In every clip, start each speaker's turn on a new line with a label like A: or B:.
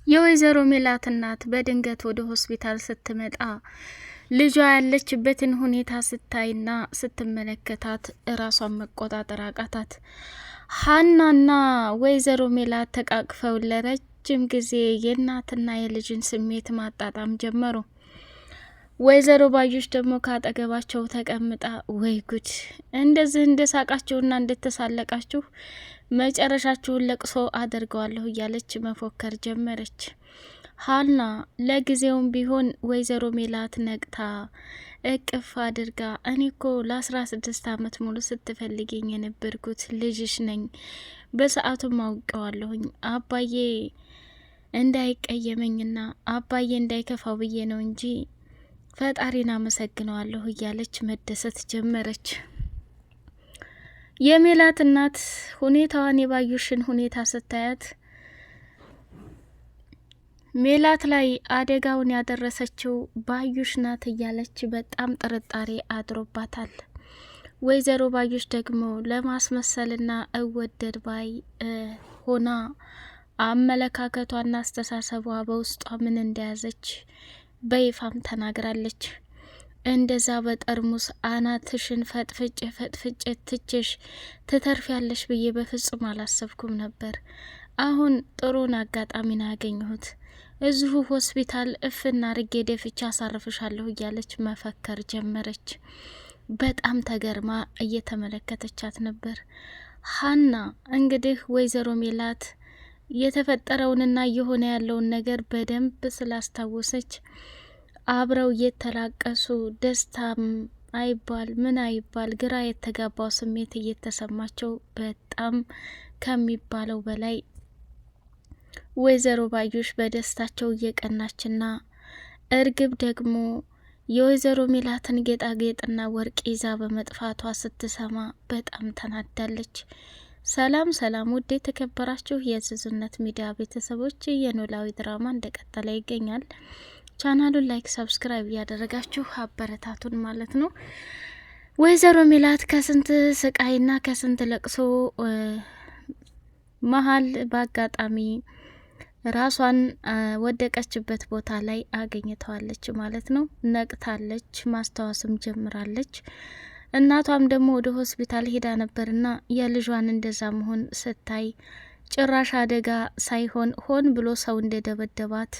A: የወይዘሮ ሜላት እናት በድንገት ወደ ሆስፒታል ስትመጣ ልጇ ያለችበትን ሁኔታ ስታይና ስትመለከታት ራሷን መቆጣጠር አቃታት። ሀናና ወይዘሮ ሜላት ተቃቅፈው ለረጅም ጊዜ የእናትና የልጅን ስሜት ማጣጣም ጀመሩ። ወይዘሮ ባዩሽ ደግሞ ካጠገባቸው ተቀምጣ ወይ ጉድ፣ እንደዚህ እንደሳቃችሁና እንደተሳለቃችሁ መጨረሻችሁን ለቅሶ አድርገዋለሁ እያለች መፎከር ጀመረች። ሀና ለጊዜውም ቢሆን ወይዘሮ ሜላት ነቅታ እቅፍ አድርጋ እኔ እኮ ለ16 ዓመት ሙሉ ስትፈልገኝ የነበርኩት ልጅሽ ነኝ፣ በሰዓቱም አውቀዋለሁኝ፣ አባዬ እንዳይቀየመኝና አባዬ እንዳይከፋው ብዬ ነው እንጂ ፈጣሪን አመሰግነዋለሁ እያለች መደሰት ጀመረች። የሜላት እናት ሁኔታዋን የባዩሽን ሁኔታ ስታያት ሜላት ላይ አደጋውን ያደረሰችው ባዩሽ ናት እያለች በጣም ጥርጣሬ አድሮባታል። ወይዘሮ ባዩሽ ደግሞ ለማስመሰልና እወደድ ባይ ሆና አመለካከቷና አስተሳሰቧ በውስጧ ምን እንደያዘች በይፋም ተናግራለች። እንደዛ በጠርሙስ አናትሽን ፈጥፍጬ ትችሽ ትተርፊያለሽ ብዬ በፍጹም አላሰብኩም ነበር። አሁን ጥሩን አጋጣሚ ነው ያገኘሁት። እዚሁ ሆስፒታል እፍና ርጌ ደፍቻ አሳርፍሻለሁ እያለች መፈከር ጀመረች። በጣም ተገርማ እየተመለከተቻት ነበር። ሀና እንግዲህ ወይዘሮ ሜላት የተፈጠረውንና እየሆነ ያለውን ነገር በደንብ ስላስታወሰች አብረው እየተላቀሱ ደስታም አይባል ምን አይባል ግራ የተጋባው ስሜት እየተሰማቸው በጣም ከሚባለው በላይ ወይዘሮ ባዩሽ በደስታቸው እየቀናችና እርግብ ደግሞ የወይዘሮ ሜላትን ጌጣጌጥና ወርቅ ይዛ በመጥፋቷ ስትሰማ በጣም ተናዳለች። ሰላም ሰላም፣ ውድ የተከበራችሁ የዝዙነት ሚዲያ ቤተሰቦች የኖላዊ ድራማ እንደቀጠለ ይገኛል። ቻናሉን ላይክ ሰብስክራይብ እያደረጋችሁ አበረታቱን ማለት ነው። ወይዘሮ ሜላት ከስንት ስቃይና ከስንት ለቅሶ መሀል በአጋጣሚ ራሷን ወደቀችበት ቦታ ላይ አገኝተዋለች ማለት ነው። ነቅታለች፣ ማስታወስም ጀምራለች። እናቷም ደግሞ ወደ ሆስፒታል ሄዳ ነበርና የልጇን እንደዛ መሆን ስታይ ጭራሽ አደጋ ሳይሆን ሆን ብሎ ሰው እንደደበደባት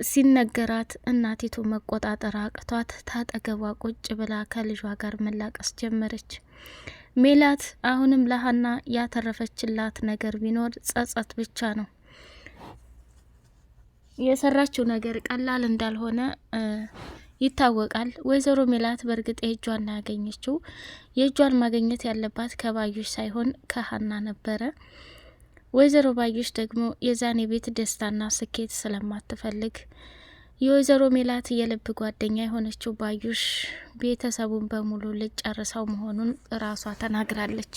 A: ሲነገራት እናቲቱ መቆጣጠር አቅቷት ታጠገቧ ቁጭ ብላ ከልጇ ጋር መላቀስ ጀመረች። ሜላት አሁንም ለሀና ያተረፈችላት ነገር ቢኖር ጸጸት ብቻ ነው። የሰራችው ነገር ቀላል እንዳልሆነ ይታወቃል። ወይዘሮ ሜላት በእርግጥ የእጇን ያገኘችው የእጇን ማግኘት ያለባት ከባዩሽ ሳይሆን ከሀና ነበረ። ወይዘሮ ባዩሽ ደግሞ የዛኔ ቤት ደስታና ስኬት ስለማትፈልግ የወይዘሮ ሜላት የልብ ጓደኛ የሆነችው ባዩሽ ቤተሰቡን በሙሉ ልጨርሰው መሆኑን ራሷ ተናግራለች።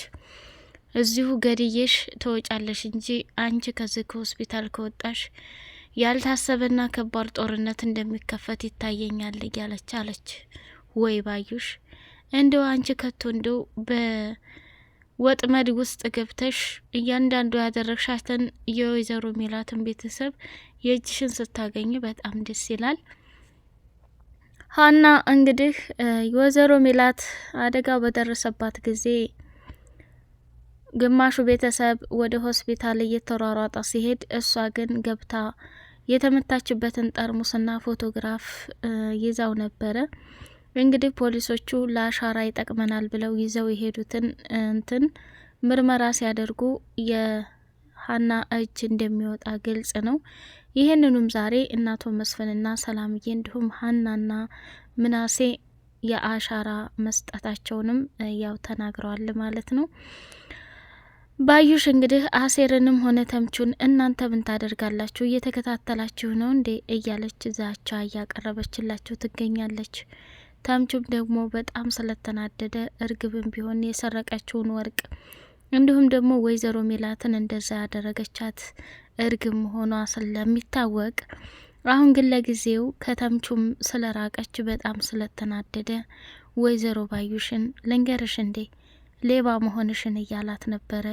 A: እዚሁ ገድዬሽ ተወጫለሽ እንጂ አንቺ ከዚህ ከሆስፒታል ከወጣሽ ያልታሰበና ከባድ ጦርነት እንደሚከፈት ይታየኛል እያለች አለች። ወይ ባዩሽ፣ እንደው አንቺ ከቶ እንደው ወጥመድ ውስጥ ገብተሽ እያንዳንዱ ያደረግሻትን የወይዘሮ ሜላትን ቤተሰብ የእጅሽን ስታገኝ በጣም ደስ ይላል። ሀና እንግዲህ የወይዘሮ ሜላት አደጋ በደረሰባት ጊዜ ግማሹ ቤተሰብ ወደ ሆስፒታል እየተሯሯጠ ሲሄድ፣ እሷ ግን ገብታ የተመታችበትን ጠርሙስና ፎቶግራፍ ይዛው ነበረ። እንግዲህ ፖሊሶቹ ለአሻራ ይጠቅመናል ብለው ይዘው የሄዱትን እንትን ምርመራ ሲያደርጉ የሀና እጅ እንደሚወጣ ግልጽ ነው። ይህንኑም ዛሬ እናቶ መስፍንና ሰላምዬ እንዲሁም ሀናና ምናሴ የአሻራ መስጠታቸውንም ያው ተናግረዋል ማለት ነው። ባዩሽ እንግዲህ አሴርንም ሆነ ተምቹን እናንተ ምን ታደርጋላችሁ? እየተከታተላችሁ ነው እንዴ? እያለች ዛቻ እያቀረበችላችሁ ትገኛለች። ተምቹም ደግሞ በጣም ስለተናደደ እርግብም ቢሆን የሰረቀችውን ወርቅ እንዲሁም ደግሞ ወይዘሮ ሜላትን እንደዛ ያደረገቻት እርግብ መሆኗ ስለሚታወቅ አሁን ግን ለጊዜው ከተምቹም ስለራቀች በጣም ስለተናደደ ወይዘሮ ባዩሽን ልንገርሽ እንዴ ሌባ መሆንሽን እያላት ነበረ።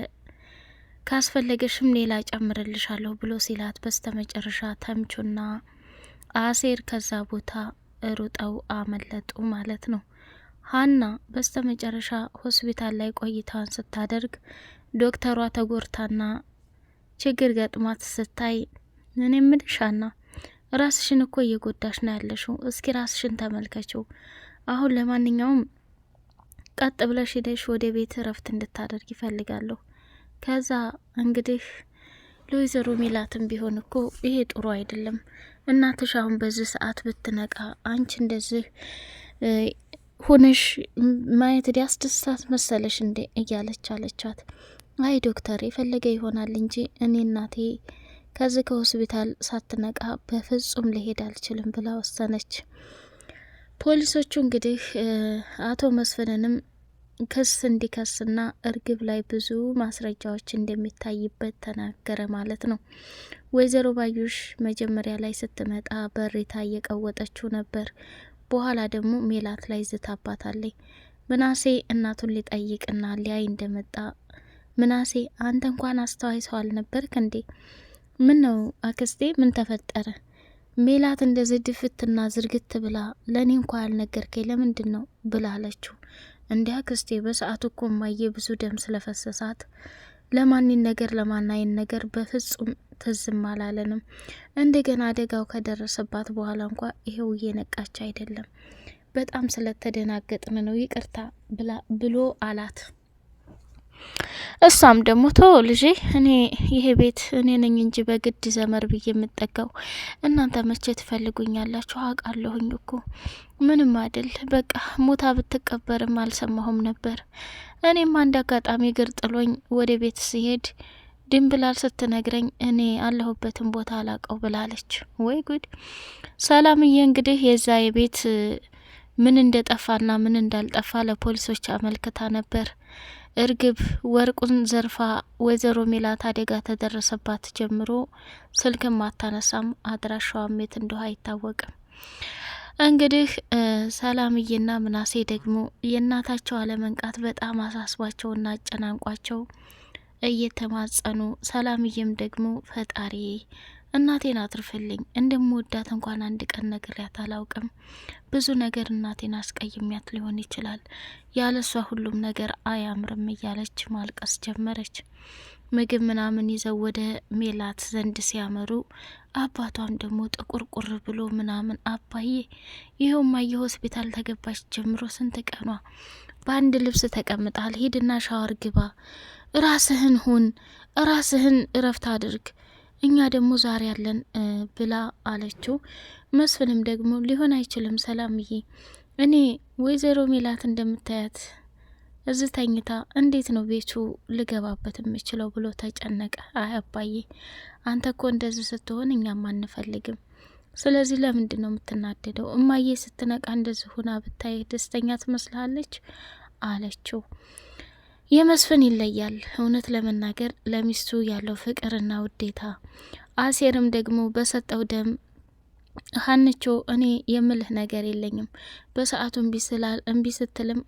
A: ካስፈለገሽም ሌላ ጨምርልሻለሁ ብሎ ሲላት በስተመጨረሻ ተምቹና አሴር ከዛ ቦታ ሩጠው አመለጡ ማለት ነው። ሀና በስተመጨረሻ ሆስፒታል ላይ ቆይታዋን ስታደርግ ዶክተሯ ተጎርታና ችግር ገጥሟት ስታይ እኔ ምልሽ ሀና ራስሽን እኮ እየጎዳሽ ነው ያለሽው። እስኪ ራስሽን ተመልከችው። አሁን ለማንኛውም ቀጥ ብለሽ ሄደሽ ወደ ቤት እረፍት እንድታደርግ ይፈልጋለሁ። ከዛ እንግዲህ ለወይዘሮ ሜላትም ቢሆን እኮ ይሄ ጥሩ አይደለም። እናትሽ አሁን በዚህ ሰዓት ብትነቃ አንቺ እንደዚህ ሆነሽ ማየት ዲያስደስታት መሰለሽ እንዴ እያለች አለቻት። አይ ዶክተር የፈለገ ይሆናል እንጂ እኔ እናቴ ከዚህ ከሆስፒታል ሳትነቃ በፍጹም ልሄድ አልችልም ብላ ወሰነች። ፖሊሶቹ እንግዲህ አቶ መስፍንንም ክስ እንዲከስና እርግብ ላይ ብዙ ማስረጃዎች እንደሚታይበት ተናገረ ማለት ነው። ወይዘሮ ባዩሽ መጀመሪያ ላይ ስትመጣ በሬታ እየቀወጠችው ነበር። በኋላ ደግሞ ሜላት ላይ ዝታባታለች። ምናሴ እናቱን ሊጠይቅና ሊያይ እንደመጣ ምናሴ አንተ እንኳን አስተዋይ ሰው አልነበርክ እንዴ? ምን ነው አክስቴ ምን ተፈጠረ? ሜላት እንደዚህ ድፍትና ዝርግት ብላ ለኔ እንኳን ያልነገርከኝ ለምንድን ነው ብላለችው። እንዴ አክስቴ በሰዓቱ እኮ ማየ ብዙ ደም ስለፈሰሳት ለማንን ነገር ለማናይን ነገር በፍጹም ትዝም አላለንም። እንደገና አደጋው ከደረሰባት በኋላ እንኳ ይሄው እየነቃች አይደለም። በጣም ስለተደናገጥን ነው ይቅርታ ብሎ አላት። እሷም ደግሞ ቶ ልጄ እኔ ይሄ ቤት እኔ ነኝ እንጂ በግድ ዘመር ብዬ የምጠጋው እናንተ መቼ ትፈልጉኛላችሁ? አውቃለሁኝ እኮ ምንም አይደል። በቃ ሞታ ብትቀበርም አልሰማሁም ነበር። እኔም አንድ አጋጣሚ እግር ጥሎኝ ወደ ቤት ሲሄድ ድንብላል ስትነግረኝ እኔ አለሁበትን ቦታ አላቀው ብላለች። ወይ ጉድ! ሰላምዬ እንግዲህ የዛ የቤት ምን እንደጠፋና ምን እንዳልጠፋ ለፖሊሶች አመልክታ ነበር። እርግብ ወርቁን ዘርፋ ወይዘሮ ሜላት አደጋ ተደረሰባት ጀምሮ ስልክም አታነሳም፣ አድራሻዋም የት እንደሆነ አይታወቅም። እንግዲህ ሰላምዬና ምናሴ ደግሞ የእናታቸው አለመንቃት በጣም አሳስቧቸውና አጨናንቋቸው እየተማጸኑ፣ ሰላምዬም ደግሞ ፈጣሪ እናቴን አትርፍልኝ፣ እንደምወዳት እንኳን አንድ ቀን ነግሬያት አላውቅም። ብዙ ነገር እናቴን አስቀይሚያት ሊሆን ይችላል፣ ያለሷ ሁሉም ነገር አያምርም እያለች ማልቀስ ጀመረች። ምግብ ምናምን ይዘው ወደ ሜላት ዘንድ ሲያመሩ አባቷም ደግሞ ጥቁርቁር ብሎ ምናምን አባዬ ይኸውማ የሆስፒታል ተገባች ጀምሮ ስንት ቀኗ በአንድ ልብስ ተቀምጣል፣ ሂድና ሻወር ግባ፣ ራስህን ሁን፣ ራስህን እረፍት አድርግ፣ እኛ ደግሞ ዛሬ ያለን ብላ አለችው። መስፍንም ደግሞ ሊሆን አይችልም ሰላምዬ፣ እኔ ወይዘሮ ሜላት እንደምታያት እዚህ ተኝታ እንዴት ነው ቤቱ ልገባበት የምችለው ብሎ ተጨነቀ። አይ አባዬ አንተ እኮ እንደዚህ ስትሆን እኛም አንፈልግም። ስለዚህ ለምንድን ነው የምትናደደው? እማዬ ስትነቃ እንደዚህ ሁና ብታይ ደስተኛ ትመስላለች አለችው። የመስፍን ይለያል እውነት ለመናገር ለሚስቱ ያለው ፍቅርና ውዴታ። አሴርም ደግሞ በሰጠው ደም ሀንቾ እኔ የምልህ ነገር የለኝም፣ በሰዓቱ እምቢ ስትልም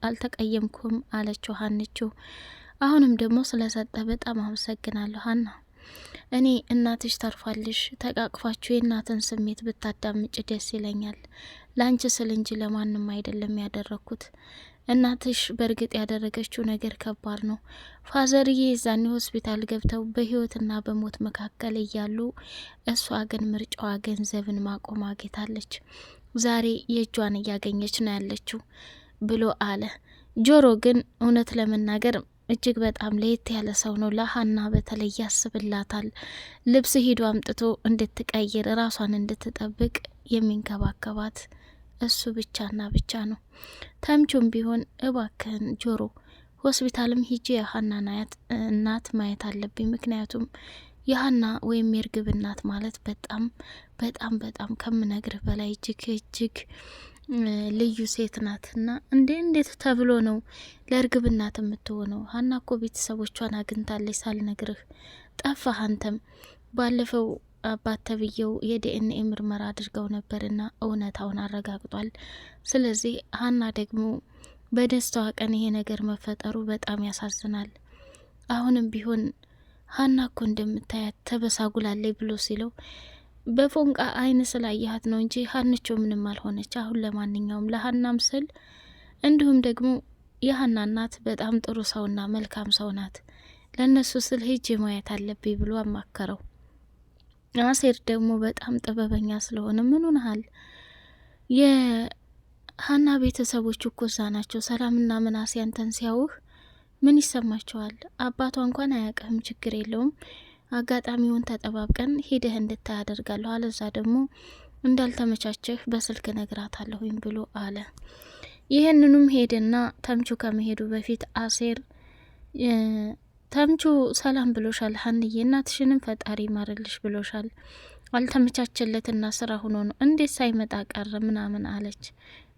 A: አልተቀየምኩም አለችው ሀንቾ። አሁንም ደግሞ ስለሰጠ በጣም አመሰግናለሁ ሀና፣ እኔ እናትሽ ታርፋልሽ፣ ተቃቅፋችሁ የእናትን ስሜት ብታዳምጭ ደስ ይለኛል። ላንቺ ስል እንጂ ለማንም አይደለም ያደረኩት። እናትሽ በእርግጥ ያደረገችው ነገር ከባድ ነው። ፋዘርዬ የዛኔ ሆስፒታል ገብተው በህይወትና በሞት መካከል እያሉ እሷ ግን ምርጫዋ ገንዘብን ማቆም አግኝታለች። ዛሬ የእጇን እያገኘች ነው ያለችው ብሎ አለ። ጆሮ ግን እውነት ለመናገር እጅግ በጣም ለየት ያለ ሰው ነው። ለሀና በተለይ ያስብላታል። ልብስ ሂዶ አምጥቶ እንድትቀይር ራሷን እንድትጠብቅ የሚንከባከባት እሱ ብቻና ብቻ ነው። ተምቹም ቢሆን እባክህን ጆሮ ሆስፒታልም ሂጄ የሀናን እናት ማየት አለብኝ፣ ምክንያቱም የሀና ወይም የእርግብ እናት ማለት በጣም በጣም በጣም ከምነግርህ በላይ እጅግ እጅግ ልዩ ሴት ናትና እንዴት ተብሎ ነው ለእርግብ እናት የምትሆነው? ሀና እኮ ቤተሰቦቿን አግኝታለች ሳልነግርህ ጠፋህ አንተም። ባለፈው አባት ተብዬው የዲኤንኤ ምርመራ አድርገው ነበርና እውነታውን አረጋግጧል። ስለዚህ ሀና ደግሞ በደስታዋ ቀን ይሄ ነገር መፈጠሩ በጣም ያሳዝናል። አሁንም ቢሆን ሀና እኮ እንደምታያት ተበሳጉላለች ብሎ ሲለው በፎንቃ አይን ስላየሃት ነው እንጂ ሀንቾ ምንም አልሆነች። አሁን ለማንኛውም ለሀናም ስል እንዲሁም ደግሞ የሀና እናት በጣም ጥሩ ሰውና መልካም ሰው ናት፣ ለእነሱ ስል ሄጄ ማየት አለብኝ ብሎ አማከረው። አሴር ደግሞ በጣም ጥበበኛ ስለሆነ ምን ሆነሃል? የሀና ቤተሰቦች እኮ እዛ ናቸው። ሰላምና ምናሴ አንተን ሲያውህ ምን ይሰማቸዋል? አባቷ እንኳን አያውቅህም፣ ችግር የለውም አጋጣሚውን ተጠባብቀን ሂደህ እንድታይ አደርጋለሁ፣ አለዛ ደግሞ እንዳልተመቻቸህ በስልክ ነግራታለሁኝ ብሎ አለ። ይህንኑም ሄደና ተምቹ ከመሄዱ በፊት አሴር ተምቹ ሰላም ብሎሻል ሀንዬ፣ እናትሽንም ፈጣሪ ይማርልሽ ብሎሻል፣ አልተመቻቸለትና ስራ ሆኖ ነው እንዴት ሳይመጣ ቀረ ምናምን አለች።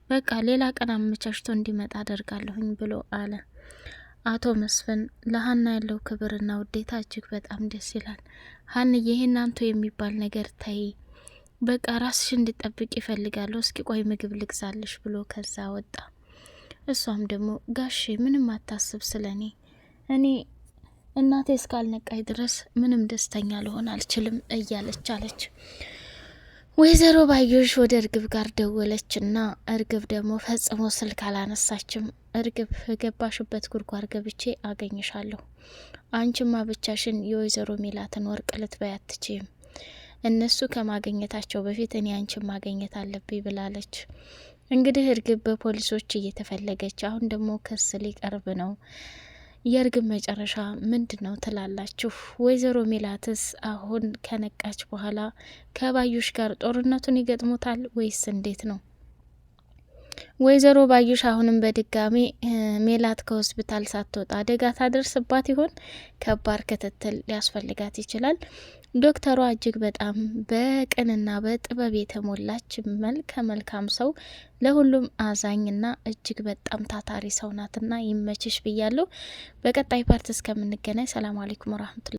A: በቃ ሌላ ቀን አመቻችቶ እንዲመጣ አደርጋለሁኝ ብሎ አለ። አቶ መስፍን ለሀና ያለው ክብርና ውዴታ እጅግ በጣም ደስ ይላል። ሀንዬ ይሄን አንቱ የሚባል ነገር ታይ፣ በቃ ራስሽ እንድጠብቅ ይፈልጋለሁ፣ እስኪ ቆይ ምግብ ልግዛልሽ ብሎ ከዛ ወጣ። እሷም ደግሞ ጋሼ ምንም አታስብ ስለኔ፣ እኔ እናቴ እስካልነቃይ ድረስ ምንም ደስተኛ ልሆን አልችልም እያለች አለች። ወይዘሮ ባዩሽ ወደ እርግብ ጋር ደወለችና እርግብ ደግሞ ፈጽሞ ስልክ አላነሳችም። እርግብ የገባሽበት ጉድጓድ ገብቼ አገኝሻለሁ፣ አንቺማ ብቻሽን የወይዘሮ ሜላትን ወርቅ ልትበይ አትችይም፣ እነሱ ከማገኘታቸው በፊት እኔ አንቺን ማገኘት አለብኝ ብላለች። እንግዲህ እርግብ በፖሊሶች እየተፈለገች፣ አሁን ደግሞ ክስ ሊቀርብ ነው። የእርግብ መጨረሻ ምንድን ነው ትላላችሁ? ወይዘሮ ሜላትስ አሁን ከነቃች በኋላ ከባዩሽ ጋር ጦርነቱን ይገጥሙታል ወይስ እንዴት ነው? ወይዘሮ ባዩሽ አሁንም በድጋሚ ሜላት ከሆስፒታል ሳትወጣ አደጋ ታደርስባት ይሆን? ከባድ ክትትል ሊያስፈልጋት ይችላል። ዶክተሯ እጅግ በጣም በቅንና በጥበብ የተሞላች መልካም ሰው፣ ለሁሉም አዛኝና እጅግ በጣም ታታሪ ሰው ናትና ይመችሽ ብያለሁ። በቀጣይ ፓርት እስከምንገናኝ ሰላም አለይኩም ወራህመቱላሂ